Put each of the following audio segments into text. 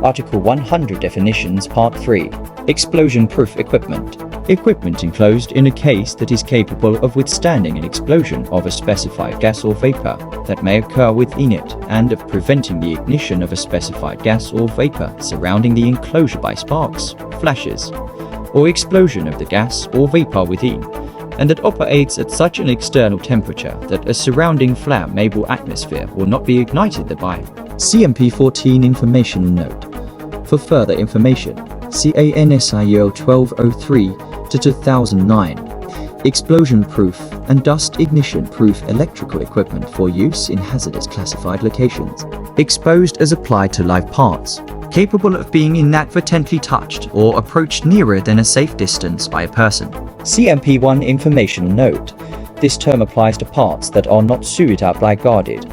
Article 100 Definitions Part 3. Explosion-proof equipment. Equipment enclosed in a case that is capable of withstanding an explosion of a specified gas or vapor that may occur within it and of preventing the ignition of a specified gas or vapor surrounding the enclosure by sparks, flashes, or explosion of the gas or vapor within, and that operates at such an external temperature that a surrounding flammable atmosphere will not be ignited thereby. CMP 14 Informational Note. For further information, see ANSIO 1203-2009. Explosion-proof and dust ignition-proof electrical equipment for use in hazardous classified locations. Exposed as applied to live parts, capable of being inadvertently touched or approached nearer than a safe distance by a person. CMP 1 Informational Note. This term applies to parts that are not sewed up like guarded,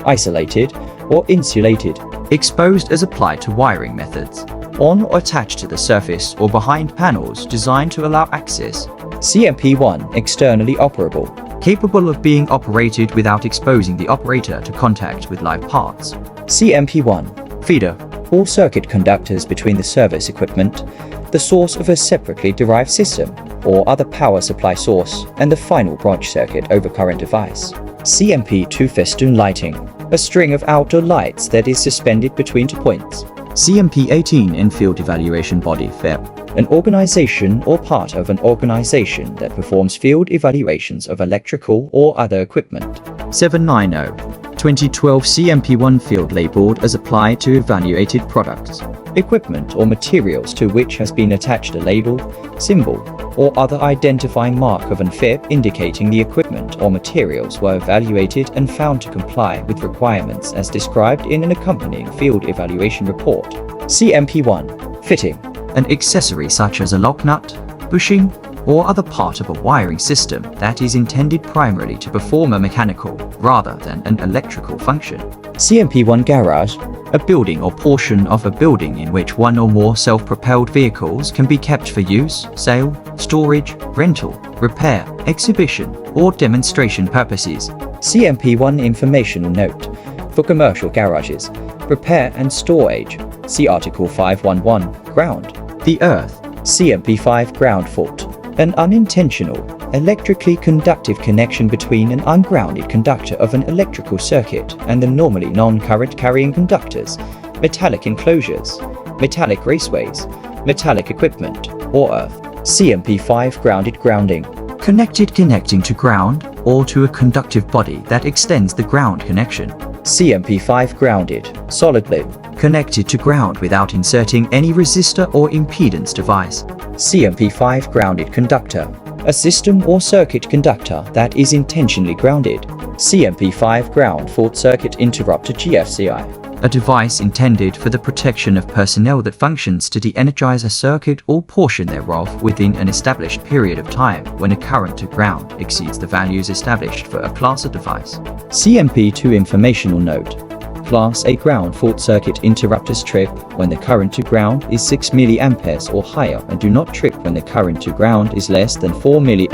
isolated, or insulated. Exposed as applied to wiring methods, on or attached to the surface or behind panels designed to allow access. CMP 1 Externally operable. Capable of being operated without exposing the operator to contact with live parts. CMP 1 Feeder. All circuit conductors between the service equipment, the source of a separately derived system, or other power supply source, and the final branch circuit over current device. CMP 2 Festoon lighting. A string of outdoor lights that is suspended between 2 points. CMP 18 In-field evaluation body FEB. An organization or part of an organization that performs field evaluations of electrical or other equipment. 790. 2012 CMP1 field labeled as applied to evaluated products. Equipment or materials to which has been attached a label, symbol, or other identifying mark of an FEB indicating the equipment or materials were evaluated and found to comply with requirements as described in an accompanying field evaluation report. CMP1 Fitting. An accessory such as a lock nut, bushing, or other part of a wiring system that is intended primarily to perform a mechanical rather than an electrical function. CMP1 Garage. A building or portion of a building in which one or more self-propelled vehicles can be kept for use, sale, storage, rental, repair, exhibition, or demonstration purposes. CMP1 Informational Note. For commercial garages, repair and storage, see Article 511, Ground. The Earth. CMP5 Ground Fault. An unintentional, electrically conductive connection between an ungrounded conductor of an electrical circuit and the normally non-current carrying conductors, metallic enclosures, metallic raceways, metallic equipment, or earth. CMP5 Grounded grounding. Connecting to ground or to a conductive body that extends the ground connection. CMP5 Grounded solidly. Connected to ground without inserting any resistor or impedance device. CMP5 Grounded conductor. A system or circuit conductor that is intentionally grounded. CMP5 Ground Fault Circuit Interrupter GFCI. A device intended for the protection of personnel that functions to de-energize a circuit or portion thereof within an established period of time when a current to ground exceeds the values established for a Class A device. CMP2 Informational Note. Class A ground fault circuit interrupters trip when the current to ground is 6 mA or higher and do not trip when the current to ground is less than 4 mA.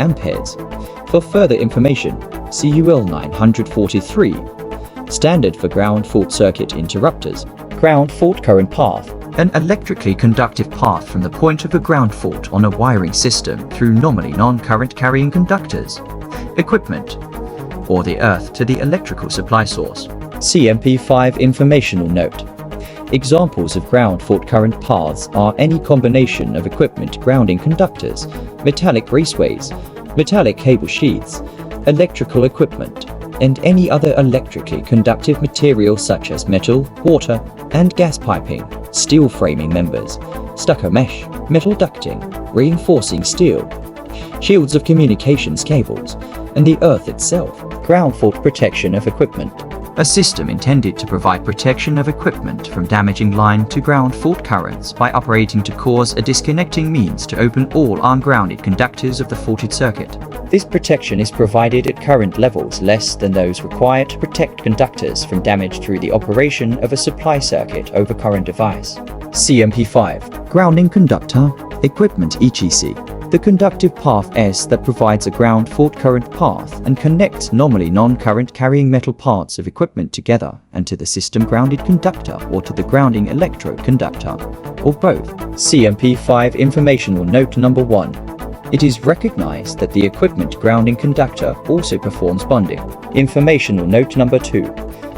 For further information, see UL 943. Standard for ground fault circuit interrupters. Ground fault current path. An electrically conductive path from the point of a ground fault on a wiring system through normally non-current carrying conductors, equipment, or the earth to the electrical supply source. CMP5 Informational Note. Examples of ground fault current paths are any combination of equipment grounding conductors, metallic raceways, metallic cable sheaths, electrical equipment, and any other electrically conductive material such as metal, water, and gas piping, steel framing members, stucco mesh, metal ducting, reinforcing steel, shields of communications cables, and the earth itself. Ground fault protection of equipment. A system intended to provide protection of equipment from damaging line to ground fault currents by operating to cause a disconnecting means to open all ungrounded conductors of the faulted circuit. This protection is provided at current levels less than those required to protect conductors from damage through the operation of a supply circuit over current device. CMP5 Grounding conductor equipment ETC. The conductive path S that provides a ground fault current path and connects normally non-current carrying metal parts of equipment together and to the system grounded conductor or to the grounding electrode conductor, or both. CMP5 Informational Note Number 1. It is recognized that the equipment grounding conductor also performs bonding. Informational Note Number 2.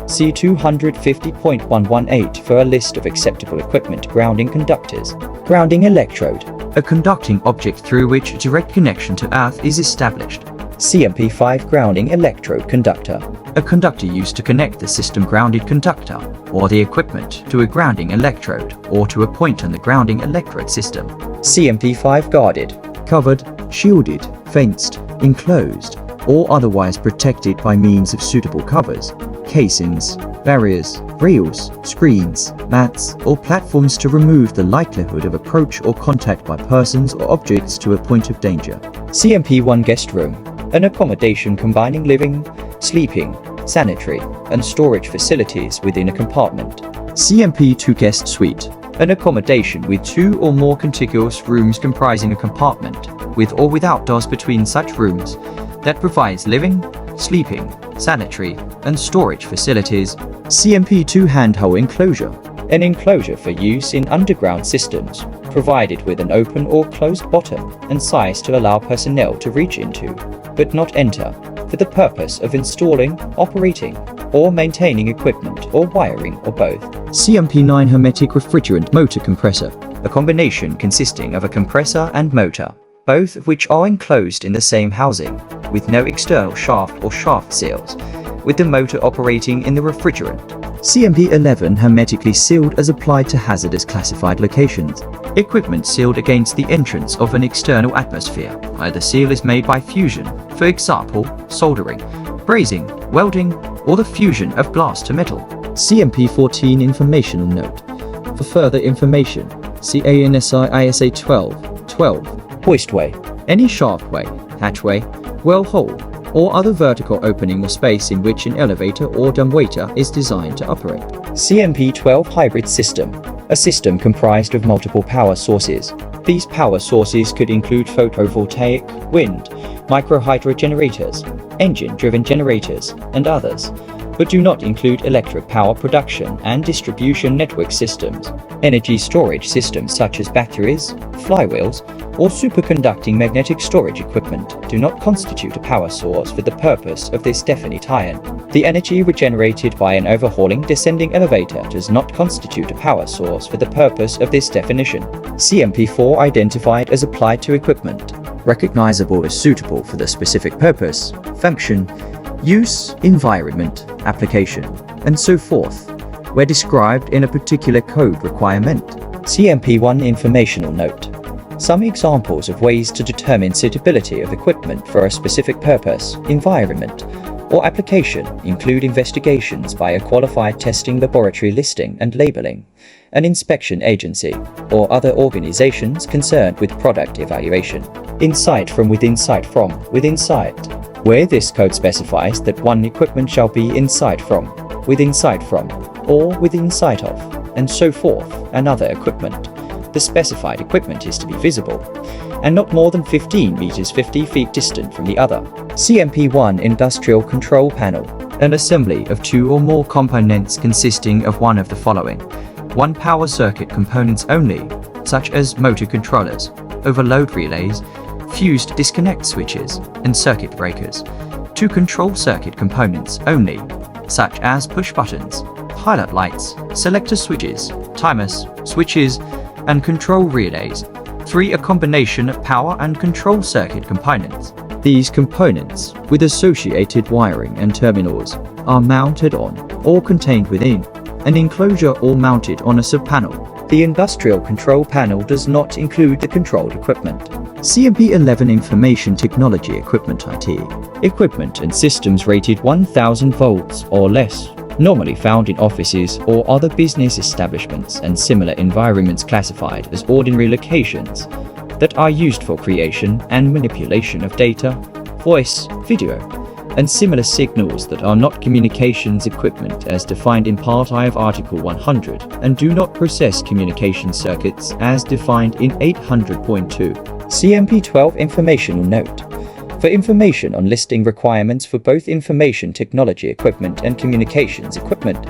See 250.118 for a list of acceptable equipment grounding conductors. Grounding electrode. A conducting object through which direct connection to earth is established. CMP5 Grounding electrode conductor. A conductor used to connect the system grounded conductor or the equipment to a grounding electrode or to a point on the grounding electrode system. CMP5 Guarded. Covered, shielded, fenced, enclosed, or otherwise protected by means of suitable covers, casings, barriers, rails, screens, mats, or platforms to remove the likelihood of approach or contact by persons or objects to a point of danger. CMP1 Guest Room. An accommodation combining living, sleeping, sanitary, and storage facilities within a compartment. CMP2 Guest Suite. An accommodation with 2 or more contiguous rooms comprising a compartment, with or without doors between such rooms, that provides living, sleeping, sanitary, and storage facilities. CMP2 Handhole Enclosure. An enclosure for use in underground systems, provided with an open or closed bottom and size to allow personnel to reach into, but not enter, for the purpose of installing, operating, or maintaining equipment or wiring or both. CMP9 Hermetic Refrigerant Motor Compressor. A combination consisting of a compressor and motor, both of which are enclosed in the same housing, with no external shaft or shaft seals, with the motor operating in the refrigerant. CMP11 Hermetically sealed as applied to hazardous classified locations. Equipment sealed against the entrance of an external atmosphere. Either seal is made by fusion, for example, soldering, brazing, welding, or the fusion of glass to metal. CMP14 Informational Note. For further information, see ANSI ISA 12. Hoistway. Any shaftway, hatchway, well hole, or other vertical opening or space in which an elevator or dumbwaiter is designed to operate. CMP12 Hybrid System. A system comprised of multiple power sources. These power sources could include photovoltaic, wind, microhydro generators, engine-driven generators, and others, but do not include electric power production and distribution network systems. Energy storage systems such as batteries, flywheels, or superconducting magnetic storage equipment do not constitute a power source for the purpose of this definite iron. The energy regenerated by an overhauling descending elevator does not constitute a power source for the purpose of this definition. CMP4 Identified as applied to equipment. Recognizable as suitable for the specific purpose, function, use, environment, application, and so forth, where described in a particular code requirement. CMP1 Informational Note. Some examples of ways to determine suitability of equipment for a specific purpose, environment, or application include investigations by a qualified testing laboratory listing and labeling, an inspection agency, or other organizations concerned with product evaluation. Insight from within sight, where this code specifies that one equipment shall be in sight from, within sight from, or within sight of, and so forth, another equipment. The specified equipment is to be visible, and not more than 15 meters 50 feet distant from the other. CMP1 Industrial Control Panel. An assembly of 2 or more components consisting of one of the following. 1 power circuit components only, such as motor controllers, overload relays, fused disconnect switches, and circuit breakers. 2 control circuit components only, such as push buttons, pilot lights, selector switches, timers, switches, and control relays. 3 A combination of power and control circuit components. These components, with associated wiring and terminals, are mounted on, or contained within, an enclosure or mounted on a sub-panel. The industrial control panel does not include the controlled equipment. CMP11 Information Technology Equipment IT. Equipment and systems rated 1000 volts or less, normally found in offices or other business establishments and similar environments classified as ordinary locations that are used for creation and manipulation of data, voice, video, and similar signals that are not communications equipment as defined in Part I of Article 100 and do not process communication circuits as defined in 800.2. CMP12 Informational Note. For information on listing requirements for both information technology equipment and communications equipment,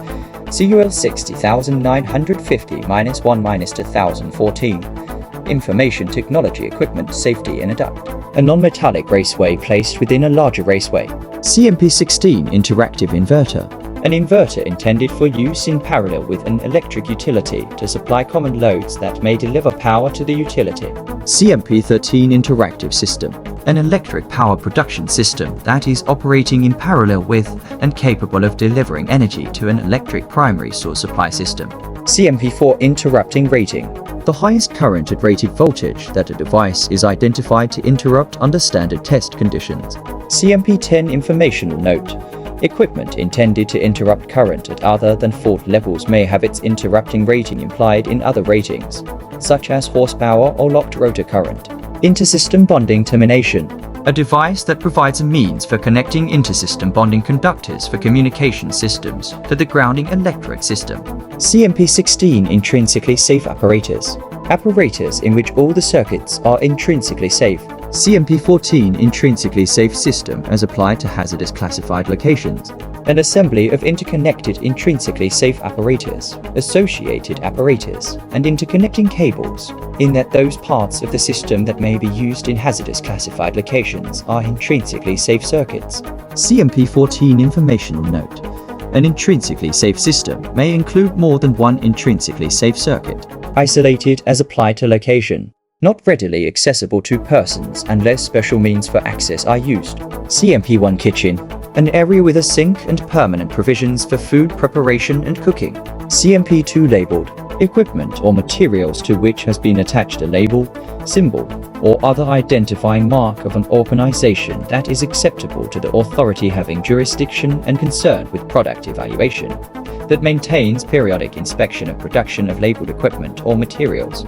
CUL 60950-1-2014. Information technology equipment safety and adapt. A non-metallic raceway placed within a larger raceway. CMP16 Interactive Inverter. An inverter intended for use in parallel with an electric utility to supply common loads that may deliver power to the utility. CMP13 Interactive System. An electric power production system that is operating in parallel with and capable of delivering energy to an electric primary source supply system. CMP4 Interrupting Rating. The highest current at rated voltage that a device is identified to interrupt under standard test conditions. CMP10 Informational Note. Equipment intended to interrupt current at other than fault levels may have its interrupting rating implied in other ratings, such as horsepower or locked rotor current. Intersystem Bonding Termination. A device that provides a means for connecting intersystem bonding conductors for communication systems to the grounding electric system. CMP16 Intrinsically Safe Apparatus. Apparatus in which all the circuits are intrinsically safe. CMP14 Intrinsically Safe System as applied to hazardous classified locations. An assembly of interconnected intrinsically safe apparatus, associated apparatus, and interconnecting cables, in that those parts of the system that may be used in hazardous classified locations are intrinsically safe circuits. CMP14 Informational Note. An intrinsically safe system may include more than one intrinsically safe circuit. Isolated as applied to location. Not readily accessible to persons unless special means for access are used. CMP1 Kitchen. An area with a sink and permanent provisions for food preparation and cooking. CMP2 Labeled. Equipment or materials to which has been attached a label, symbol, or other identifying mark of an organization that is acceptable to the authority having jurisdiction and concerned with product evaluation, that maintains periodic inspection of production of labeled equipment or materials,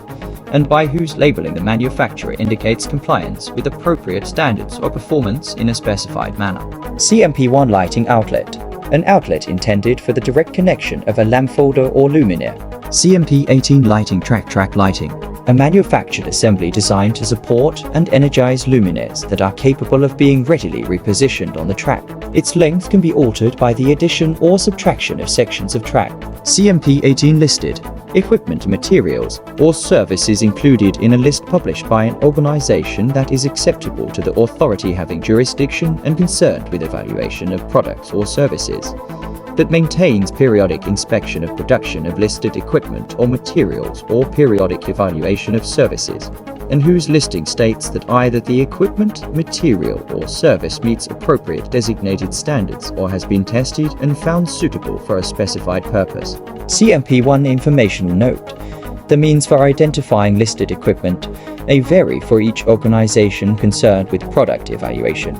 and by whose labeling the manufacturer indicates compliance with appropriate standards or performance in a specified manner. CMP1 Lighting Outlet. An outlet intended for the direct connection of a lamp holder or luminaire. CMP18 Lighting Track Lighting. A manufactured assembly designed to support and energize luminaires that are capable of being readily repositioned on the track. Its length can be altered by the addition or subtraction of sections of track. CMP18 Listed. Equipment, materials, or services included in a list published by an organization that is acceptable to the authority having jurisdiction and concerned with evaluation of products or services, that maintains periodic inspection of production of listed equipment or materials or periodic evaluation of services, and whose listing states that either the equipment, material, or service meets appropriate designated standards or has been tested and found suitable for a specified purpose. CMP1 Informational Note. The means for identifying listed equipment may vary for each organization concerned with product evaluation,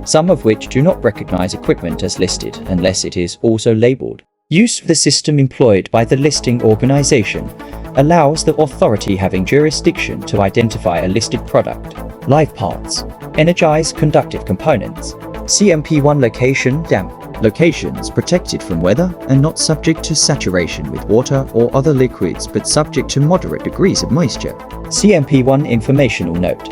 some of which do not recognize equipment as listed unless it is also labeled. Use of the system employed by the listing organization allows the authority having jurisdiction to identify a listed product. Live parts. Energize conductive components. CMP1 Location Damp. Locations protected from weather and not subject to saturation with water or other liquids but subject to moderate degrees of moisture. CMP1 Informational Note.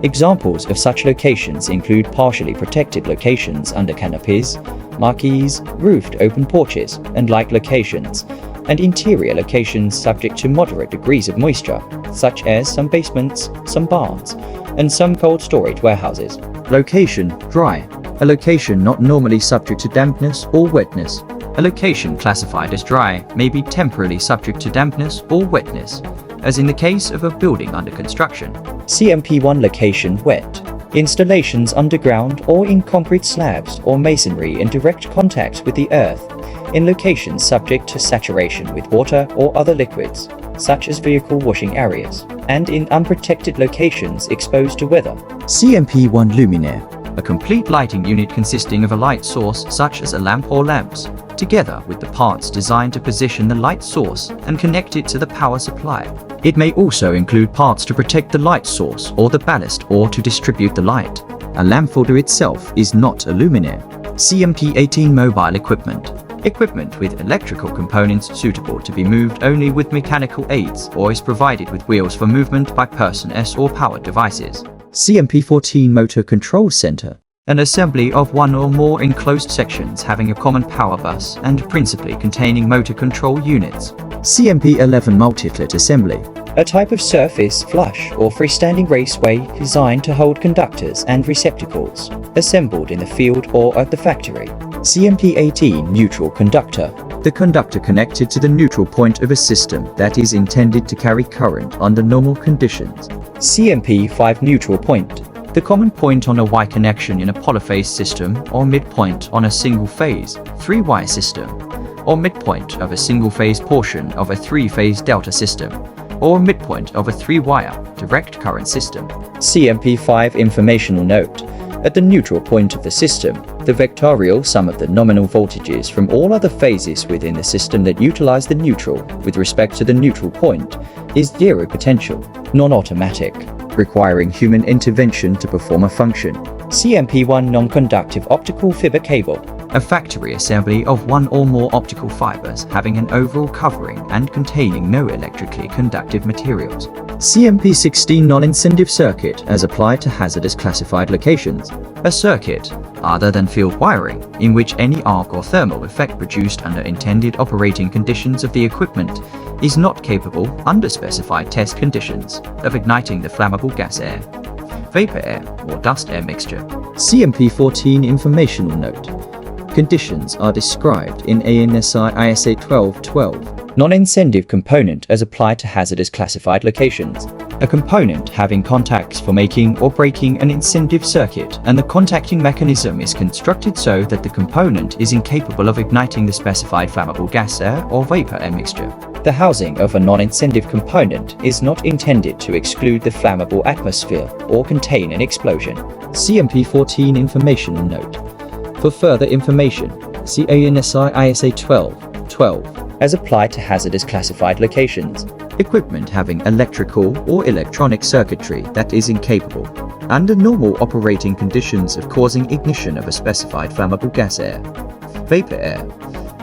Examples of such locations include partially protected locations under canopies, marquees, roofed open porches, and like locations, and interior locations subject to moderate degrees of moisture, such as some basements, some barns, and some cold storage warehouses. Location Dry. A location not normally subject to dampness or wetness. A location classified as dry may be temporarily subject to dampness or wetness, as in the case of a building under construction. CMP1 Location Wet. Installations underground or in concrete slabs or masonry in direct contact with the earth, in locations subject to saturation with water or other liquids, such as vehicle washing areas, and in unprotected locations exposed to weather. CMP1 Luminaire. A complete lighting unit consisting of a light source such as a lamp or lamps, together with the parts designed to position the light source and connect it to the power supply. It may also include parts to protect the light source or the ballast or to distribute the light. A lamp holder itself is not a luminaire. CMP18 Mobile Equipment. Equipment with electrical components suitable to be moved only with mechanical aids or is provided with wheels for movement by persons or powered devices. CMP14 Motor Control Center. An assembly of one or more enclosed sections having a common power bus and principally containing motor control units. CMP11 Multi-Flit Assembly. A type of surface, flush, or freestanding raceway designed to hold conductors and receptacles, assembled in the field or at the factory. CMP18 Neutral Conductor. The conductor connected to the neutral point of a system that is intended to carry current under normal conditions. CMP5 Neutral Point. The common point on a Y connection in a polyphase system or midpoint on a single-phase, 3-wire system, or midpoint of a single-phase portion of a 3-phase delta system, or midpoint of a 3-wire direct current system. CMP5 Informational Note. At the neutral point of the system, the vectorial sum of the nominal voltages from all other phases within the system that utilize the neutral with respect to the neutral point is zero potential, non-automatic, requiring human intervention to perform a function. CMP1 Non-Conductive Optical Fiber Cable. A factory assembly of one or more optical fibers having an overall covering and containing no electrically conductive materials. CMP16 Non-Incendive Circuit as applied to hazardous classified locations. A circuit, other than field wiring, in which any arc or thermal effect produced under intended operating conditions of the equipment is not capable, under specified test conditions, of igniting the flammable gas air, vapor air, or dust air mixture. CMP14 Informational Note. Conditions are described in ANSI ISA 1212. Non-incendive component as applied to hazardous classified locations. A component having contacts for making or breaking an incendive circuit, and the contacting mechanism is constructed so that the component is incapable of igniting the specified flammable gas air or vapor air mixture. The housing of a non-incendive component is not intended to exclude the flammable atmosphere or contain an explosion. CMP14 Informational Note. For further information, see ANSI ISA 1212 as applied to hazardous classified locations. Equipment having electrical or electronic circuitry that is incapable, under normal operating conditions, of causing ignition of a specified flammable gas air, vapor air,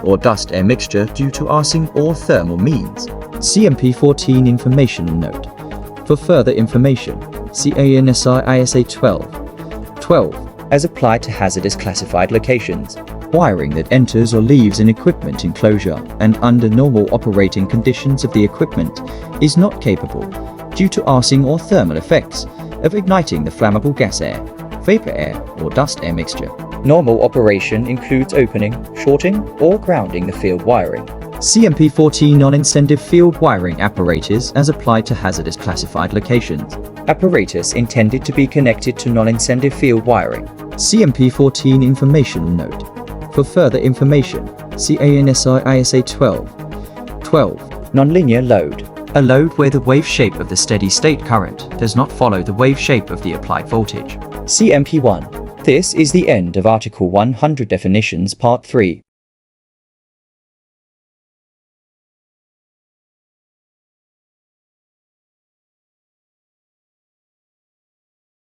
or dust air mixture due to arcing or thermal means. CMP14 Informational Note. For further information, see ANSI ISA 1212 as applied to hazardous classified locations. Wiring that enters or leaves an equipment enclosure and under normal operating conditions of the equipment is not capable, due to arcing or thermal effects, of igniting the flammable gas air, vapor air, or dust air mixture. Normal operation includes opening, shorting, or grounding the field wiring. CMP14 Non-Incendive Field Wiring Apparatus as applied to hazardous classified locations. Apparatus intended to be connected to non-incendive field wiring. CMP14 Informational Note. For further information, see ANSI ISA 1212. Nonlinear load. A load where the wave shape of the steady state current does not follow the wave shape of the applied voltage. CMP1. This is the end of Article 100 Definitions Part 3.